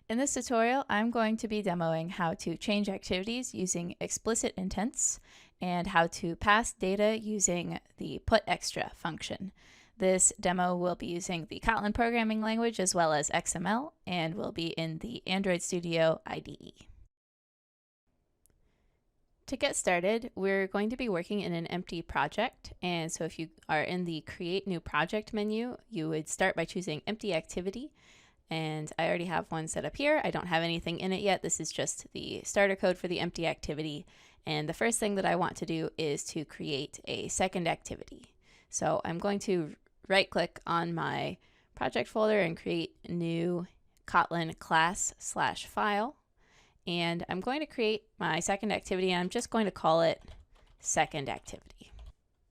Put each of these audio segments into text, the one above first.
In this tutorial, I'm going to be demoing how to change activities using explicit intents and how to pass data using the putExtra function. This demo will be using the Kotlin programming language as well as XML and will be in the Android Studio IDE. To get started, we're going to be working in an empty project, and so if you are in the Create New Project menu, you would start by choosing Empty Activity. And I already have one set up here. I don't have anything in it yet. This is just the starter code for the empty activity. And the first thing that I want to do is to create a second activity. So I'm going to right click on my project folder and create new Kotlin class/file. And I'm going to create my second activity. And I'm just going to call it second activity.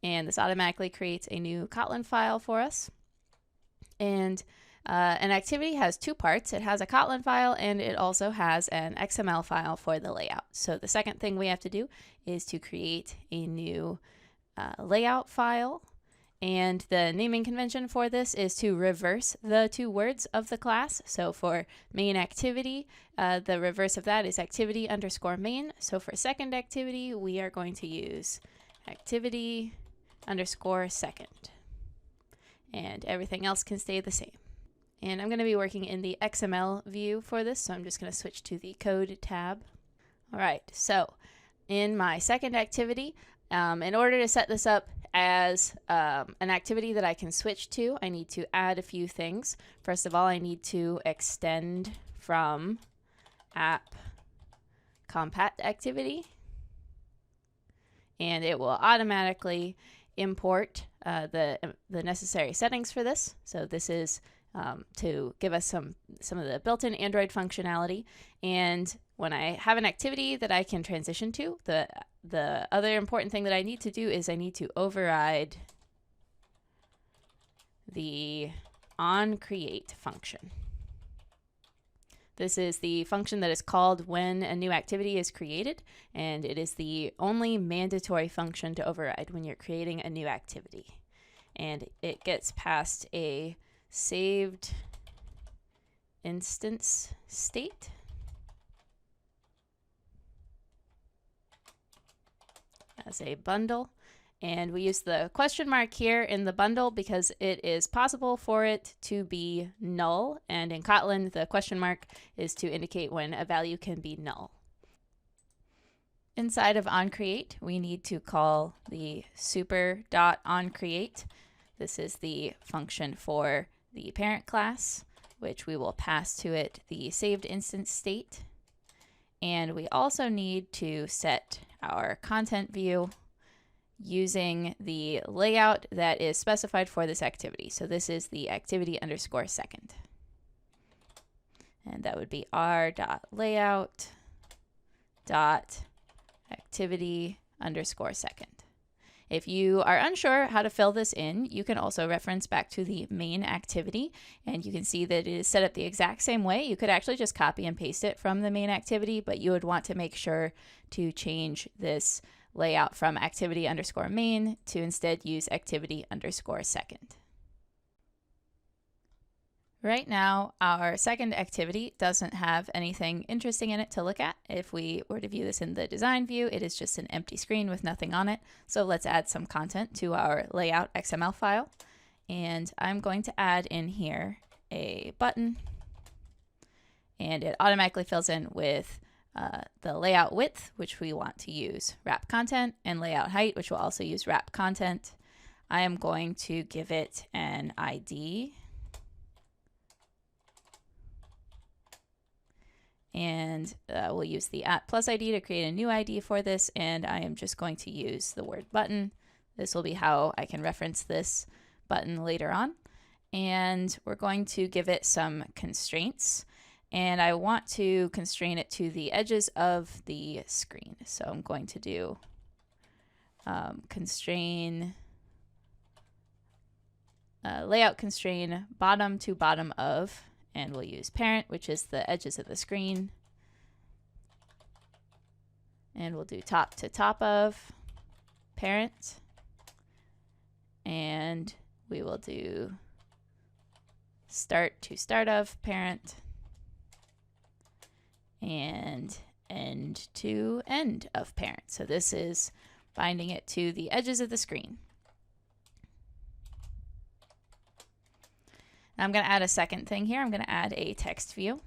And this automatically creates a new Kotlin file for us. And an activity has two parts. It has a Kotlin file and it also has an XML file for the layout. So the second thing we have to do is to create a new layout file. And the naming convention for this is to reverse the two words of the class. So for main activity, the reverse of that is activity_main. So for second activity, we are going to use activity_second. And everything else can stay the same. And I'm going to be working in the XML view for this, so I'm just going to switch to the Code tab. All right, so in my second activity, in order to set this up as an activity that I can switch to, I need to add a few things. First of all, I need to extend from app compat activity, and it will automatically import the necessary settings for this. So this is to give us some of the built-in Android functionality. And when I have an activity that I can transition to, the other important thing that I need to do is I need to override the onCreate function. This is the function that is called when a new activity is created, and it is the only mandatory function to override when you're creating a new activity. And it gets past a saved instance state. As a bundle. And we use the question mark here in the bundle because it is possible for it to be null. And in Kotlin, the question mark is to indicate when a value can be null. Inside of onCreate, we need to call the super.onCreate. This is the function for the parent class, which we will pass to it the saved instance state. And we also need to set our content view using the layout that is specified for this activity. So this is the activity_second. And that would be r.layout.activity_second. If you are unsure how to fill this in, you can also reference back to the main activity, and you can see that it is set up the exact same way. You could actually just copy and paste it from the main activity, but you would want to make sure to change this layout from activity_main to instead use activity_second. Right now, our second activity doesn't have anything interesting in it to look at. If we were to view this in the design view, it is just an empty screen with nothing on it. So let's add some content to our layout XML file. And I'm going to add in here a button. And it automatically fills in with the layout width, which we want to use wrap content, and layout height, which will also use wrap content. I am going to give it an ID. And we'll use the @+ID to create a new ID for this, and I am just going to use the word button. This will be how I can reference this button later on. And we're going to give it some constraints, and I want to constrain it to the edges of the screen. So I'm going to do layout constrain bottom to bottom of, and we'll use parent, which is the edges of the screen. And we'll do top to top of parent. And we will do start to start of parent. and end to end of parent. So this is binding it to the edges of the screen. Now I'm going to add a second thing here. I'm going to add a text view.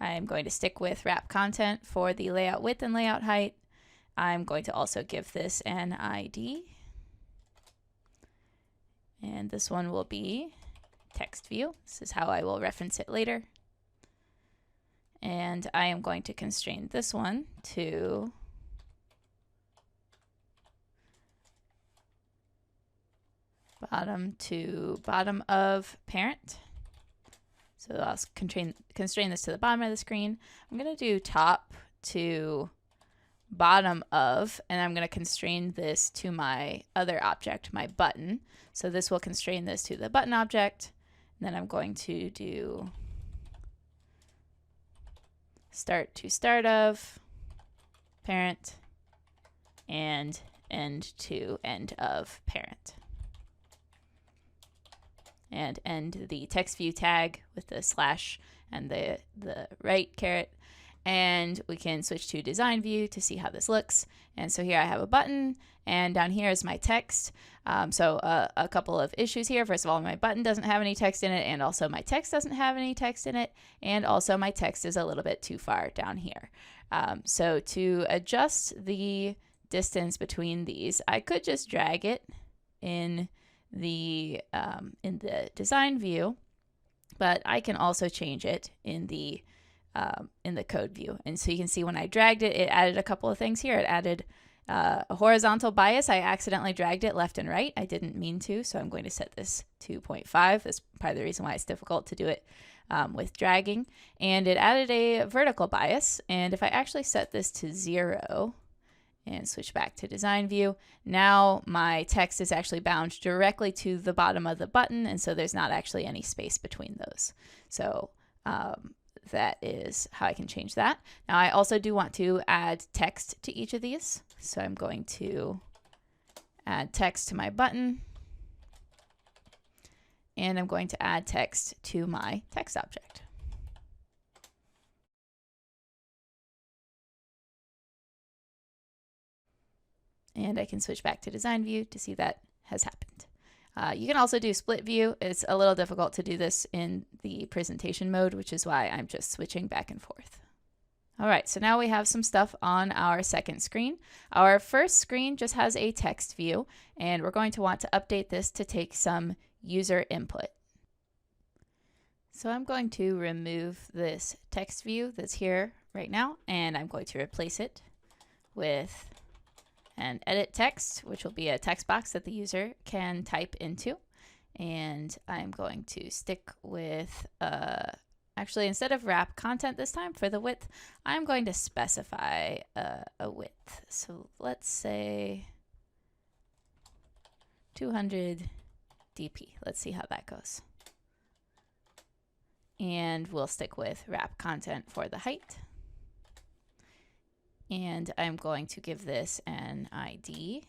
I'm going to stick with wrap content for the layout width and layout height. I'm going to also give this an ID. And this one will be text view. This is how I will reference it later. And I am going to constrain this one to bottom of parent. So I'll constrain this to the bottom of the screen. I'm going to do top to bottom of, and I'm going to constrain this to my other object, my button. So this will constrain this to the button object. And then I'm going to do start to start of parent and end to end of parent. And end the text view tag with the slash and the right caret. And we can switch to design view to see how this looks. And so here I have a button, and down here is my text. So a couple of issues here. First of all, my button doesn't have any text in it, and also my text doesn't have any text in it, and also my text is a little bit too far down here. So to adjust the distance between these, I could just drag it in the design view, but I can also change it in the code view. And so you can see when I dragged it, it added a couple of things here. It added a horizontal bias. I accidentally dragged it left and right. I didn't mean to, so I'm going to set this to 0.5. That's probably the reason why it's difficult to do it with dragging. And it added a vertical bias. And if I actually set this to 0 and switch back to design view, now my text is actually bound directly to the bottom of the button, and so there's not actually any space between those. So that is how I can change that. Now I also do want to add text to each of these. So I'm going to add text to my button, and I'm going to add text to my text object. And I can switch back to design view to see that has happened. You can also do split view. It's a little difficult to do this in the presentation mode, which is why I'm just switching back and forth. All right, so now we have some stuff on our second screen. Our first screen just has a text view, and we're going to want to update this to take some user input. So I'm going to remove this text view that's here right now, and I'm going to replace it with an edit text, which will be a text box that the user can type into. And I'm going to stick with, actually instead of wrap content this time for the width, I'm going to specify a width. So let's say 200 dp. Let's see how that goes. And we'll stick with wrap content for the height. And I'm going to give this an ID,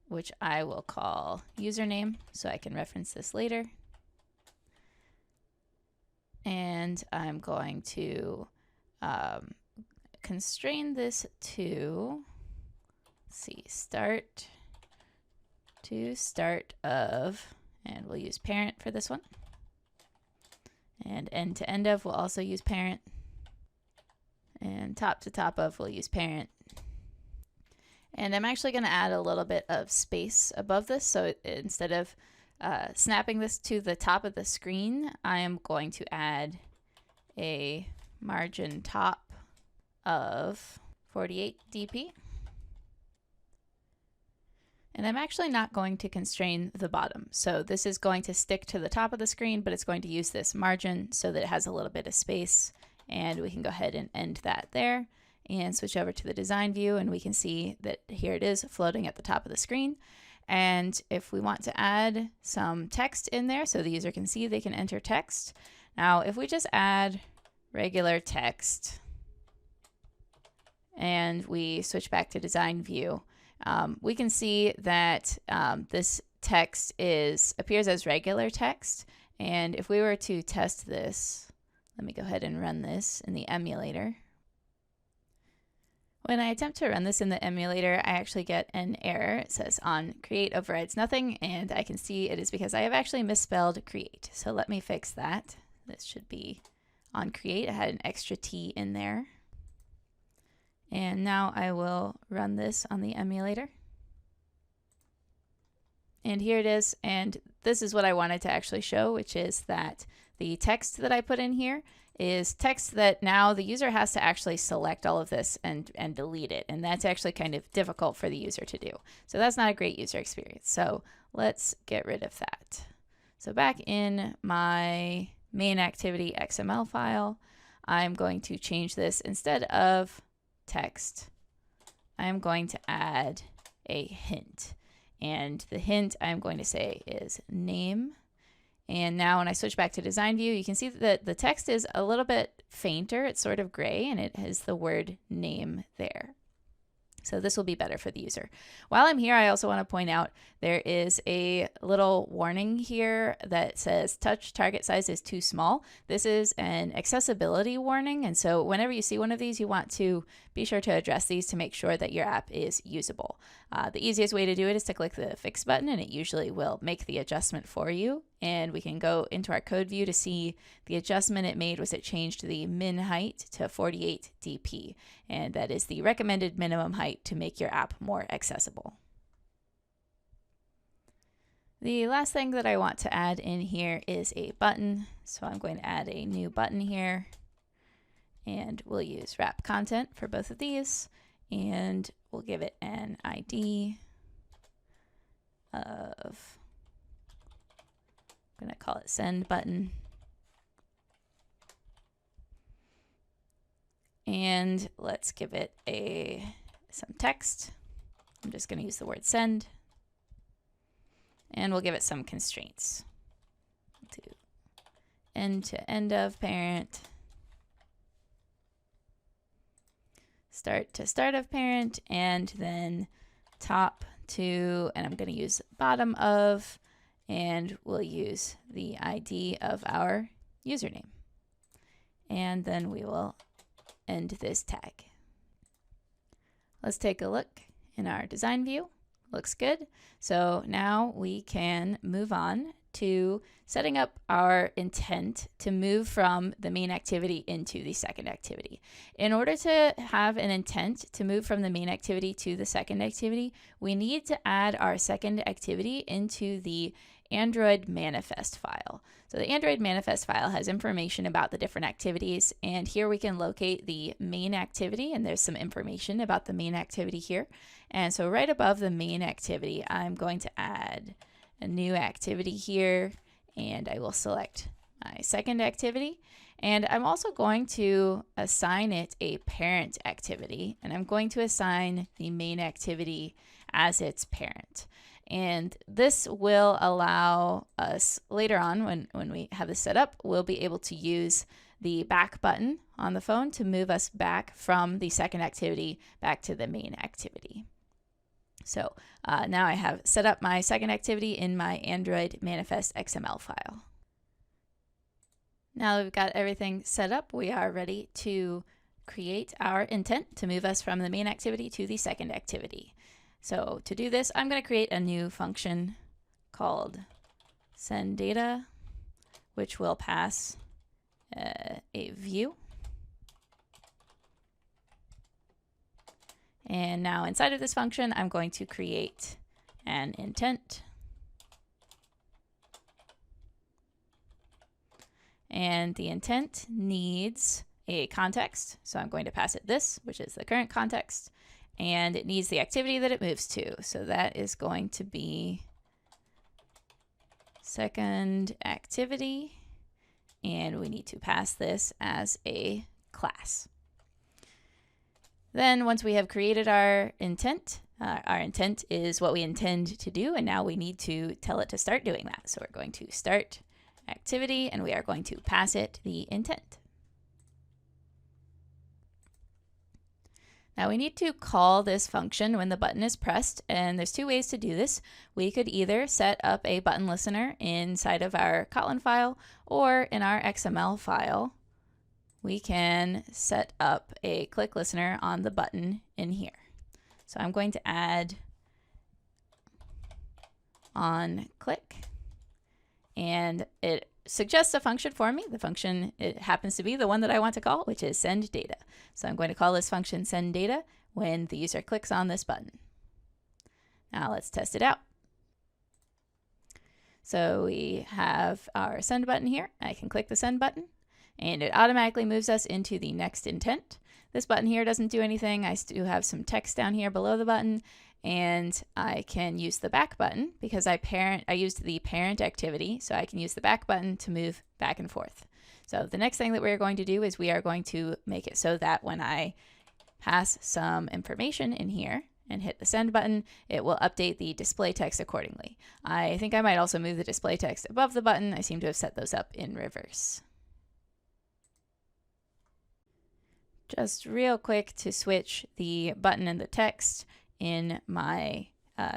which I will call username, so I can reference this later. And I'm going to constrain this to, let's see, start to start of, and we'll use parent for this one. And end to end of, we'll also use parent. And top to top of, we'll use parent. And I'm actually going to add a little bit of space above this. So instead of snapping this to the top of the screen, I am going to add a margin top of 48 dp. And I'm actually not going to constrain the bottom. So this is going to stick to the top of the screen, but it's going to use this margin so that it has a little bit of space. And we can go ahead and end that there and switch over to the design view, and we can see that here it is floating at the top of the screen. And if we want to add some text in there so the user can see, they can enter text. Now, if we just add regular text and we switch back to design view, we can see that this text appears as regular text. And if we were to test this, Let me go ahead and run this in the emulator. When I attempt to run this in the emulator, I actually get an error. It says on create overrides nothing, and I can see it is because I have actually misspelled create. So let me fix that. This should be on create. I had an extra T in there. And now I will run this on the emulator. And here it is, and this is what I wanted to actually show, which is that the text that I put in here is text that now the user has to actually select all of this and delete it, and that's actually kind of difficult for the user to do. So that's not a great user experience. So let's get rid of that. So back in my main activity XML file, I'm going to change this. Instead of text, I'm going to add a hint. And the hint I'm going to say is name. And now when I switch back to design view, you can see that the text is a little bit fainter. It's sort of gray, and it has the word name there. So this will be better for the user. While I'm here, I also want to point out there is a little warning here that says touch target size is too small. This is an accessibility warning, and so whenever you see one of these, you want to be sure to address these to make sure that your app is usable. The easiest way to do it is to click the fix button, and it usually will make the adjustment for you. And we can go into our code view to see the adjustment it made was it changed the min height to 48 dp, and that is the recommended minimum height to make your app more accessible. The last thing that I want to add in here is a button, so I'm going to add a new button here, and we'll use wrap content for both of these, and we'll give it an ID of, I'm going to call it send button. And let's give it some text. I'm just going to use the word send. And we'll give it some constraints. To end of parent. Start to start of parent. And then top to, and I'm going to use bottom of, and we'll use the ID of our username. And then we will end this tag. Let's take a look in our design view. Looks good. So now we can move on to setting up our intent to move from the main activity into the second activity. In order to have an intent to move from the main activity to the second activity, we need to add our second activity into the Android manifest file. So the Android manifest file has information about the different activities, and here we can locate the main activity, and there's some information about the main activity here. And so right above the main activity, I'm going to add a new activity here, and I will select my second activity. And I'm also going to assign it a parent activity, and I'm going to assign the main activity as its parent. And this will allow us later on, when we have this set up, we'll be able to use the back button on the phone to move us back from the second activity back to the main activity. So now I have set up my second activity in my Android manifest XML file. Now that we've got everything set up, we are ready to create our intent to move us from the main activity to the second activity. So to do this, I'm going to create a new function called sendData, which will pass a view. And now inside of this function, I'm going to create an intent. And the intent needs a context. So I'm going to pass it this, which is the current context. And it needs the activity that it moves to. So that is going to be second activity. And we need to pass this as a class. Then once we have created our intent is what we intend to do. And now we need to tell it to start doing that. So we're going to start activity, and we are going to pass it the intent. Now we need to call this function when the button is pressed, and there's two ways to do this. We could either set up a button listener inside of our Kotlin file or in our XML file. we can set up a click listener on the button in here. So I'm going to add on click, and it suggests a function for me. The function, it happens to be the one that I want to call, which is send data. So I'm going to call this function send data when the user clicks on this button. Now let's test it out. So we have our send button here. I can click the send button and it automatically moves us into the next intent. This button here doesn't do anything. I still have some text down here below the button, and I can use the back button because I used the parent activity, so I can use the back button to move back and forth. So the next thing that we're going to do is we are going to make it so that when I pass some information in here and hit the send button, it will update the display text accordingly. I think I might also move the display text above the button. I seem to have set those up in reverse. Just real quick to switch the button and the text in my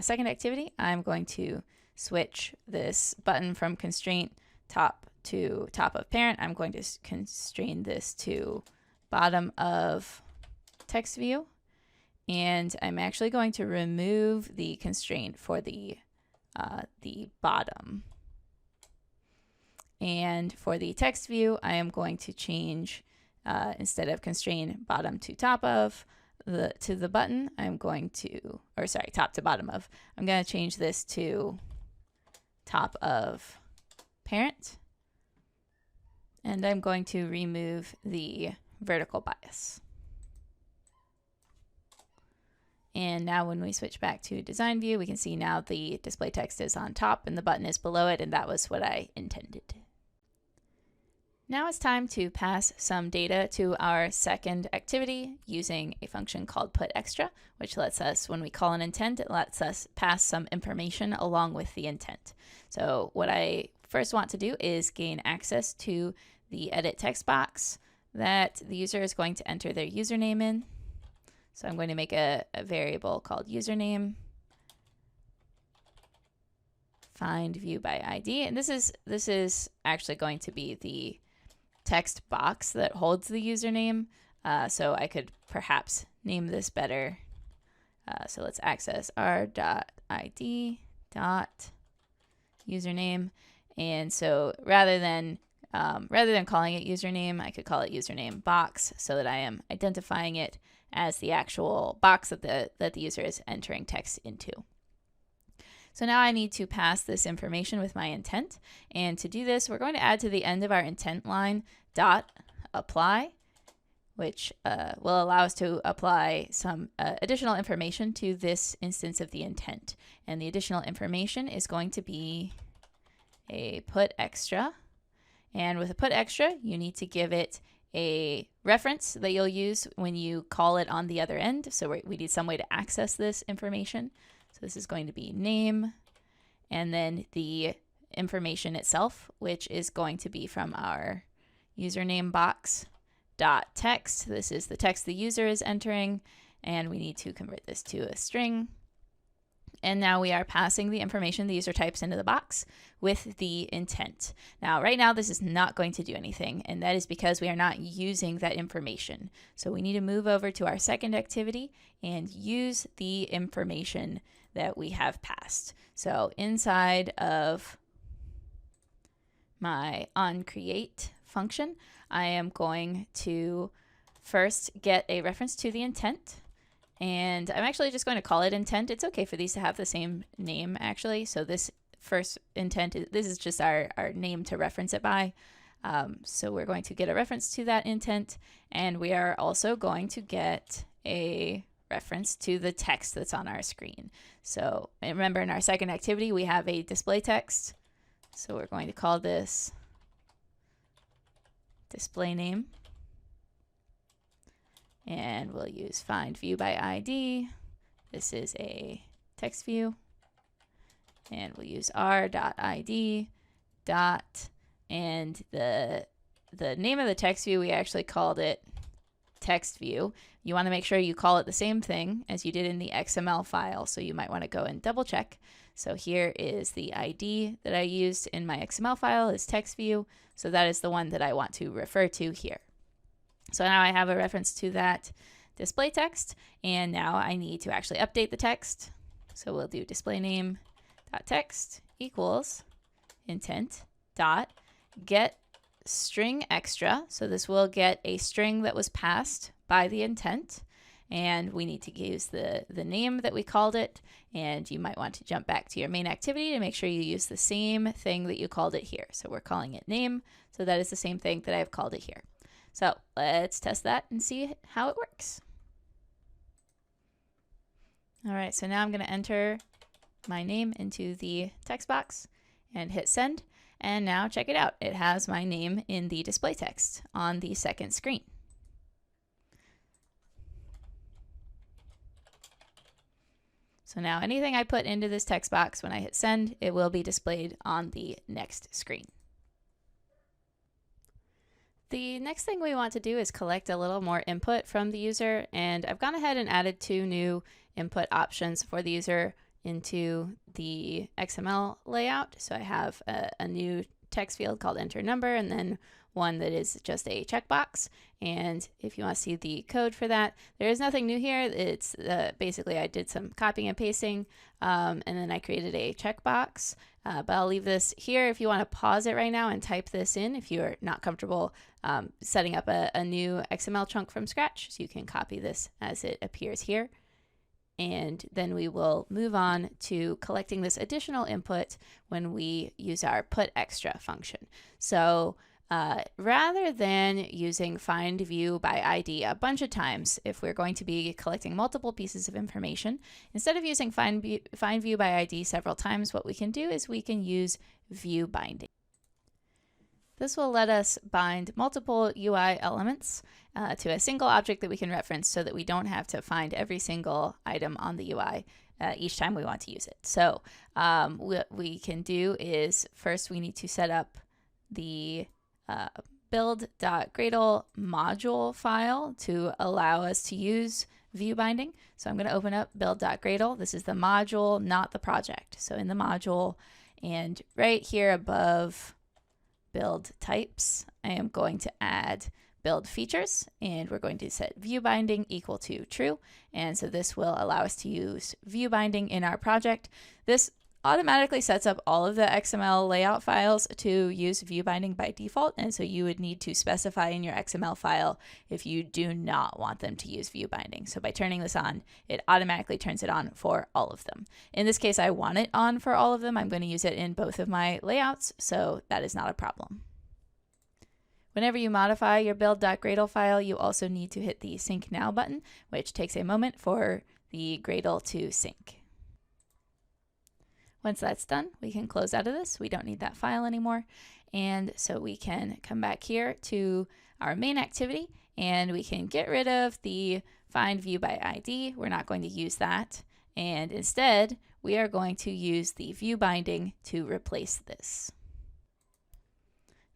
second activity, I'm going to switch this button from constraint top to top of parent. I'm going to constrain this to bottom of text view. And I'm actually going to remove the constraint for the bottom. And for the text view, I am going to change, instead of constrain bottom to top of the button, I'm going to, or sorry, top to bottom of, I'm going to change this to top of parent. And I'm going to remove the vertical bias. And now when we switch back to design view, we can see now the display text is on top and the button is below it, and that was what I intended. Now it's time to pass some data to our second activity using a function called putExtra, which lets us, when we call an intent, it lets us pass some information along with the intent. So what I first want to do is gain access to the edit text box that the user is going to enter their username in. So I'm going to make a variable called username, find view by ID, and this is actually going to be the text box that holds the username. So I could perhaps name this better. So let's access r.id username, and so rather than calling it username, I could call it username box so that I am identifying it as the actual box that the user is entering text into. So now I need to pass this information with my intent, and to do this, we're going to add to the end of our intent line .apply, which will allow us to apply some additional information to this instance of the intent. And the additional information is going to be a putExtra. And with a putExtra, you need to give it a reference that you'll use when you call it on the other end. So we need some way to access this information. So this is going to be name, and then the information itself, which is going to be from our username box dot text. This is the text the user is entering, and we need to convert this to a string. And now we are passing the information the user types into the box with the intent. Now, right now, this is not going to do anything, and that is because we are not using that information. So we need to move over to our second activity and use the information that we have passed. So inside of my onCreate function, I am going to first get a reference to the intent. And I'm actually just going to call it intent. It's okay for these to have the same name, actually. So this first intent, this is just our name to reference it by. So we're going to get a reference to that intent. And we are also going to get a reference to the text that's on our screen. So remember, in our second activity, we have a display text. So we're going to call this display name. And we'll use find view by ID. This is a text view. And we'll use r.id and the name of the text view, we actually called it text view. You want to make sure you call it the same thing as you did in the XML file. So you might want to go and double check. So here is the ID that I used in my XML file is text view. So that is the one that I want to refer to here. So now I have a reference to that display text, and now I need to actually update the text. So we'll do display name dot text equals intent dot get string extra. So this will get a string that was passed by the intent, and we need to use the name that we called it, and you might want to jump back to your main activity to make sure you use the same thing that you called it here. So we're calling it name, so that is the same thing that I've called it here. So let's test that and see how it works. All right, so now I'm going to enter my name into the text box and hit send. And now check it out. It has my name in the display text on the second screen. So now anything I put into this text box, when I hit send, it will be displayed on the next screen. The next thing we want to do is collect a little more input from the user, and I've gone ahead and added 2 new input options for the user into the XML layout. So I have a new text field called enter number, and then one that is just a checkbox. And if you want to see the code for that, there is nothing new here. It's basically I did some copying and pasting, and then I created a checkbox. But I'll leave this here if you want to pause it right now and type this in if you're not comfortable setting up a new XML chunk from scratch. So you can copy this as it appears here. And then we will move on to collecting this additional input when we use our putExtra function. So rather than using find view by ID a bunch of times, if we're going to be collecting multiple pieces of information, instead of using find view by ID several times, what we can do is we can use view binding. This will let us bind multiple UI elements to a single object that we can reference so that we don't have to find every single item on the UI each time we want to use it. So what we can do is first we need to set up the build.gradle module file to allow us to use view binding. So I'm going to open up build.gradle. This is the module, not the project. So in the module, and right here above build types, I am going to add build features, and we're going to set view binding equal to true. And so this will allow us to use view binding in our project. This automatically sets up all of the XML layout files to use view binding by default, and so you would need to specify in your XML file if you do not want them to use view binding. So by turning this on, it automatically turns it on for all of them. In this case, I want it on for all of them. I'm going to use it in both of my layouts, so that is not a problem. Whenever you modify your build.gradle file, you also need to hit the sync now button, which takes a moment for the Gradle to sync. Once that's done, we can close out of this. We don't need that file anymore. And so we can come back here to our main activity, and we can get rid of the find view by ID. We're not going to use that. And instead, we are going to use the view binding to replace this.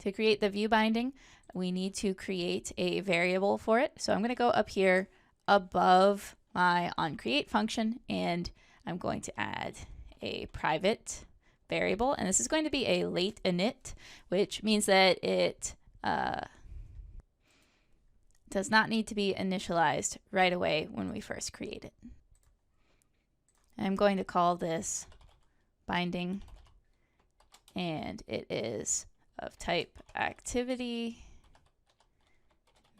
To create the view binding, we need to create a variable for it. So I'm going to go up here above my onCreate function, and I'm going to add a private variable, and this is going to be a late init, which means that it does not need to be initialized right away when we first create it. I'm going to call this binding, and it is of type activity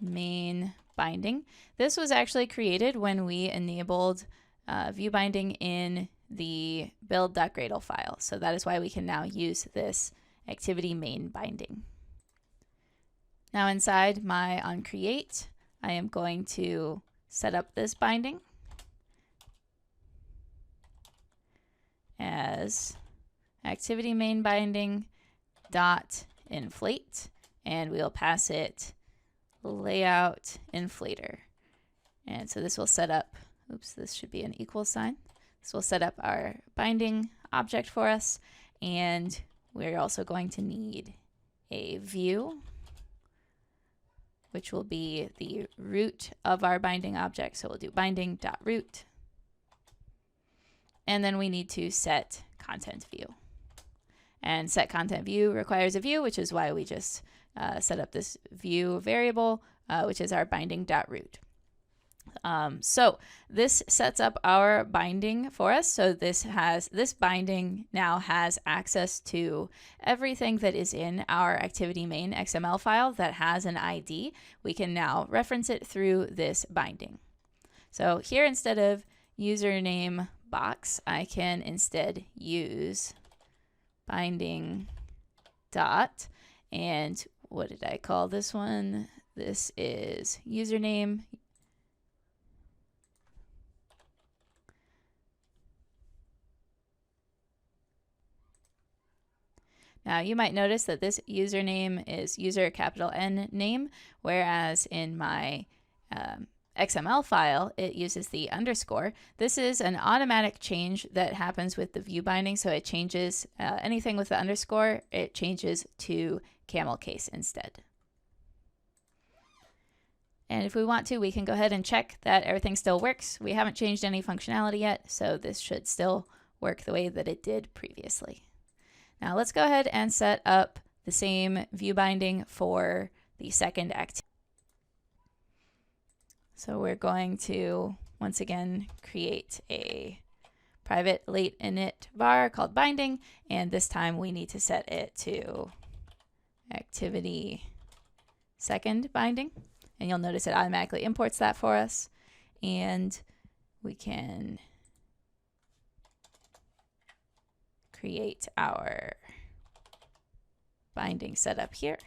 main binding. This was actually created when we enabled view binding in the build.gradle file. So that is why we can now use this activity main binding. Now inside my onCreate, I am going to set up this binding as activity main binding dot inflate, and we'll pass it layout inflator. And so this will set up, oops, this should be an equal sign. This will set up our binding object for us, and we're also going to need a view, which will be the root of our binding object. So we'll do binding.root, and then we need to set content view. And set content view requires a view, which is why we just set up this view variable which is our binding.root. So this sets up our binding for us. So this binding now has access to everything that is in our activity main XML file that has an ID. We can now reference it through this binding. So here, instead of username box, I can instead use binding dot, and what did I call this one? This is username. Now you might notice that this username is user capital N name, whereas in my XML file, it uses the underscore. This is an automatic change that happens with the view binding, so it changes anything with the underscore, it changes to camel case instead. And if we want to, we can go ahead and check that everything still works. We haven't changed any functionality yet, so this should still work the way that it did previously. Now let's go ahead and set up the same view binding for the second activity. So we're going to, once again, create a private late init var called binding, and this time we need to set it to activity second binding. And you'll notice it automatically imports that for us. And we can create our binding setup here.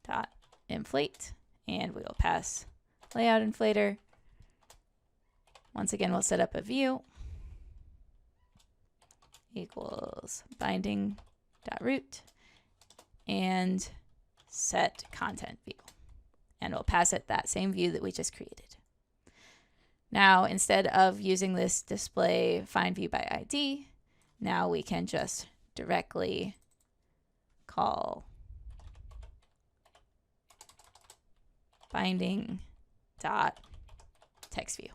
Dot inflate, and we will pass layout inflator. Once again, we'll set up a view equals binding.root and set content view, and we'll pass it that same view that we just created. Now, instead of using this display find view by ID, now we can just directly call binding dot text view.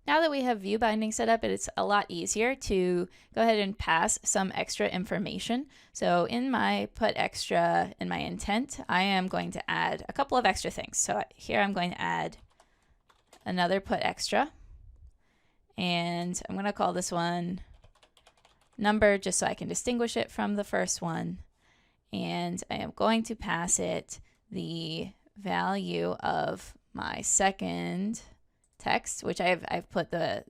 Now that we have view binding set up, it's a lot easier to go ahead and pass some extra information. So in my putExtra, in my intent, I am going to add a couple of extra things. So here I'm going to add another putExtra, and I'm going to call this one number just so I can distinguish it from the first one. And I am going to pass it the value of my second text, which I've put the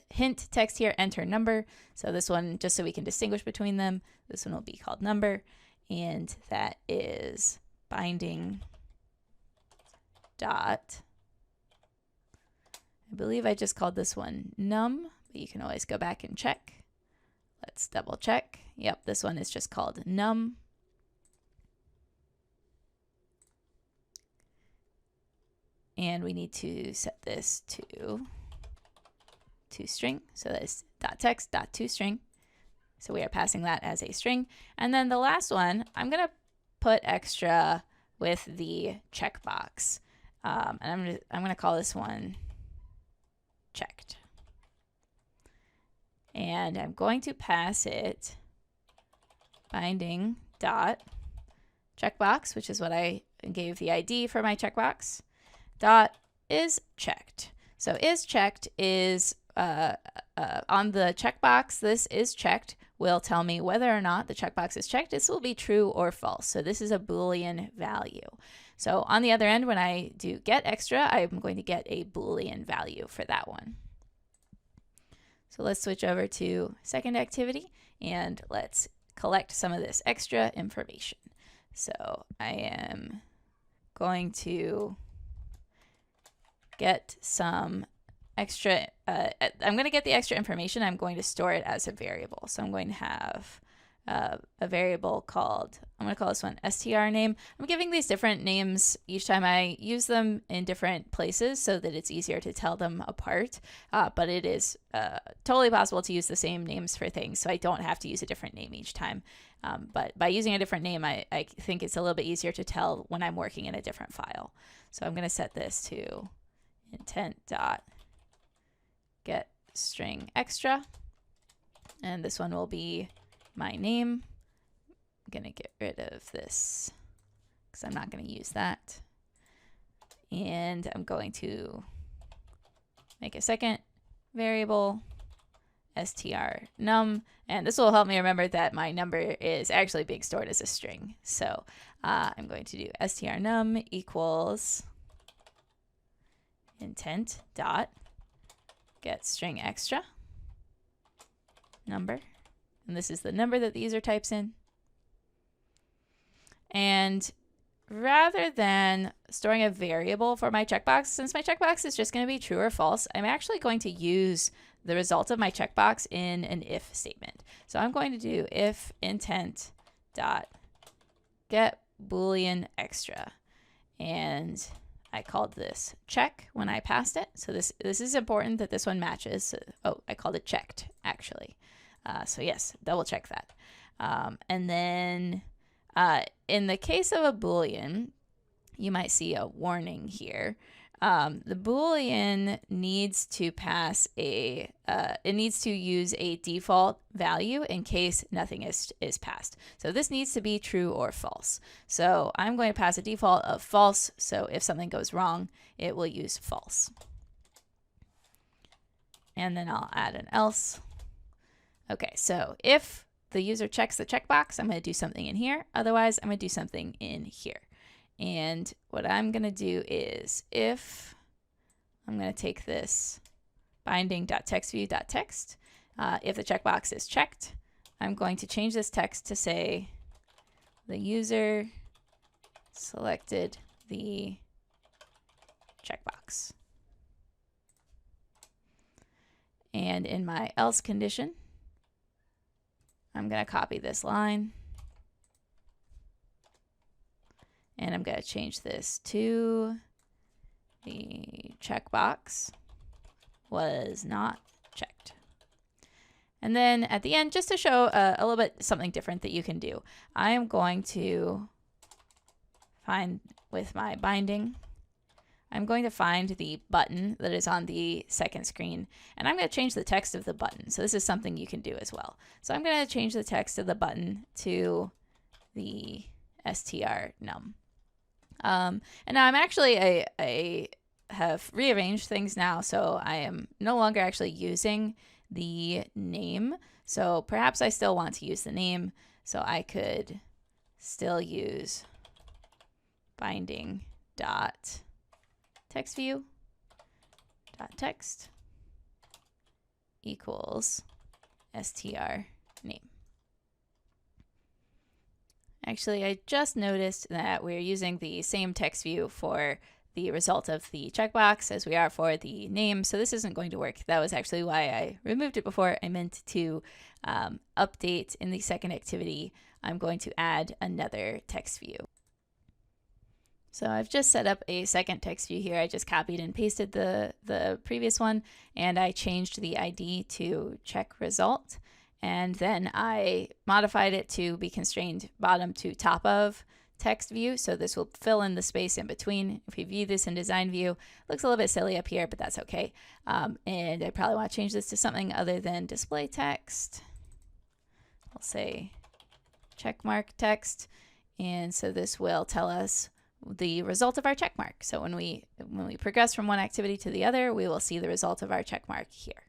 hint text here, enter number. So this one, just so we can distinguish between them, this one will be called number, and that is binding dot. I believe I just called this one num, but you can always go back and check. Let's double check. Yep, this one is just called num. And we need to set this to toString. So that is .text.toString. So we are passing that as a string. And then the last one, I'm going to put extra with the checkbox. And I'm going to call this one checked. And I'm going to pass it binding dot checkbox, which is what I gave the ID for my checkbox. Dot is checked. So is checked is on the checkbox. This is checked will tell me whether or not the checkbox is checked. This will be true or false. So this is a Boolean value. So on the other end, when I do get extra, I'm going to get a Boolean value for that one. So let's switch over to second activity and let's collect some of this extra information. So I am going to get some extra, I'm going to get the extra information. I'm going to store it as a variable. So I'm going to have a variable called, I'm going to call this one str name. I'm giving these different names each time I use them in different places so that it's easier to tell them apart. But it is totally possible to use the same names for things, so I don't have to use a different name each time. But by using a different name, I think it's a little bit easier to tell when I'm working in a different file. So I'm going to set this to intent dot get string extra, And this one will be my name. I'm going to get rid of this because I'm not going to use that. And I'm going to make a second variable, strnum, and this will help me remember that my number is actually being stored as a string. So I'm going to do strnum equals intent dot get string extra number, and this is the number that the user types in. And rather than storing a variable for my checkbox, since my checkbox is just going to be true or false, I'm actually going to use the result of my checkbox in an if statement. So I'm going to do if intent dot get boolean extra, and I called this check when I passed it. So this is important that this one matches. So, oh, I called it checked actually. So yes, double check that. And then in the case of a Boolean, you might see a warning here. The Boolean needs to pass it needs to use a default value in case nothing is passed. So this needs to be true or false. So I'm going to pass a default of false. So if something goes wrong, it will use false. And then I'll add an else. Okay, so if the user checks the checkbox, I'm going to do something in here. Otherwise, I'm going to do something in here. And what I'm going to do is if I'm going to take this binding.textView.text. If the checkbox is checked, I'm going to change this text to say the user selected the checkbox. And in my else condition, I'm going to copy this line. And I'm going to change this to the checkbox was not checked. And then at the end, just to show a little bit something different that you can do, I am going to find with my binding, I'm going to find the button that is on the second screen, and I'm going to change the text of the button. So this is something you can do as well. So I'm going to change the text of the button to the strnum. And now I'm actually, I have rearranged things now, so I am no longer actually using the name. So perhaps I still want to use the name, so I could still use binding dot text view dot text equals str name. Actually, I just noticed that we're using the same text view for the result of the checkbox as we are for the name, so this isn't going to work. That was actually why I removed it before. I meant to update in the second activity. I'm going to add another text view. So I've just set up a second text view here. I just copied and pasted the previous one, and I changed the ID to check result. And then I modified it to be constrained bottom to top of text view. So this will fill in the space in between. If we view this in design view, it looks a little bit silly up here, but that's okay. And I probably want to change this to something other than display text. I'll say checkmark text. And so this will tell us the result of our checkmark. So when we progress from one activity to the other, we will see the result of our checkmark here.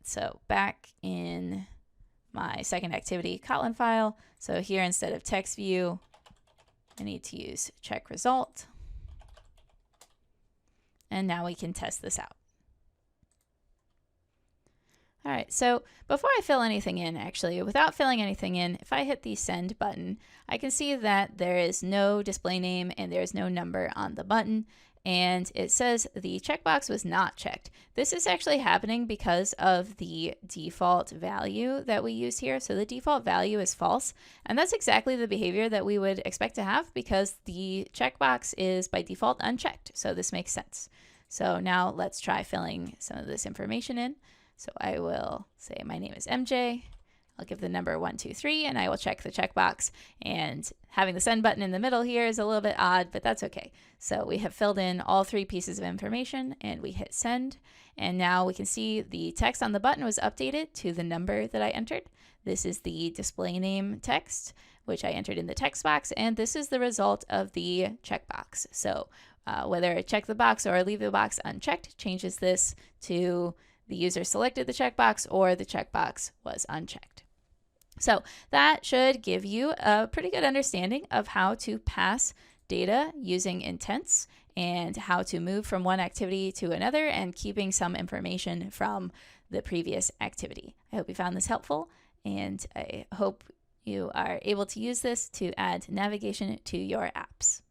So back in my second activity Kotlin file, so here instead of text view, I need to use check result. And now we can test this out. All right, so before I fill anything in, actually, without filling anything in, if I hit the send button, I can see that there is no display name and there is no number on the button. And it says the checkbox was not checked. This is actually happening because of the default value that we use here. So the default value is false. And that's exactly the behavior that we would expect to have because the checkbox is by default unchecked. So this makes sense. So now let's try filling some of this information in. So I will say my name is MJ. I'll give the number 1, 2, 3, and I will check the checkbox. And having the send button in the middle here is a little bit odd, but that's okay. So we have filled in all 3 pieces of information and we hit send. And now we can see the text on the button was updated to the number that I entered. This is the display name text, which I entered in the text box, and this is the result of the checkbox. So whether I check the box or leave the box unchecked changes this to the user selected the checkbox or the checkbox was unchecked. So that should give you a pretty good understanding of how to pass data using intents and how to move from one activity to another and keeping some information from the previous activity. I hope you found this helpful, and I hope you are able to use this to add navigation to your apps.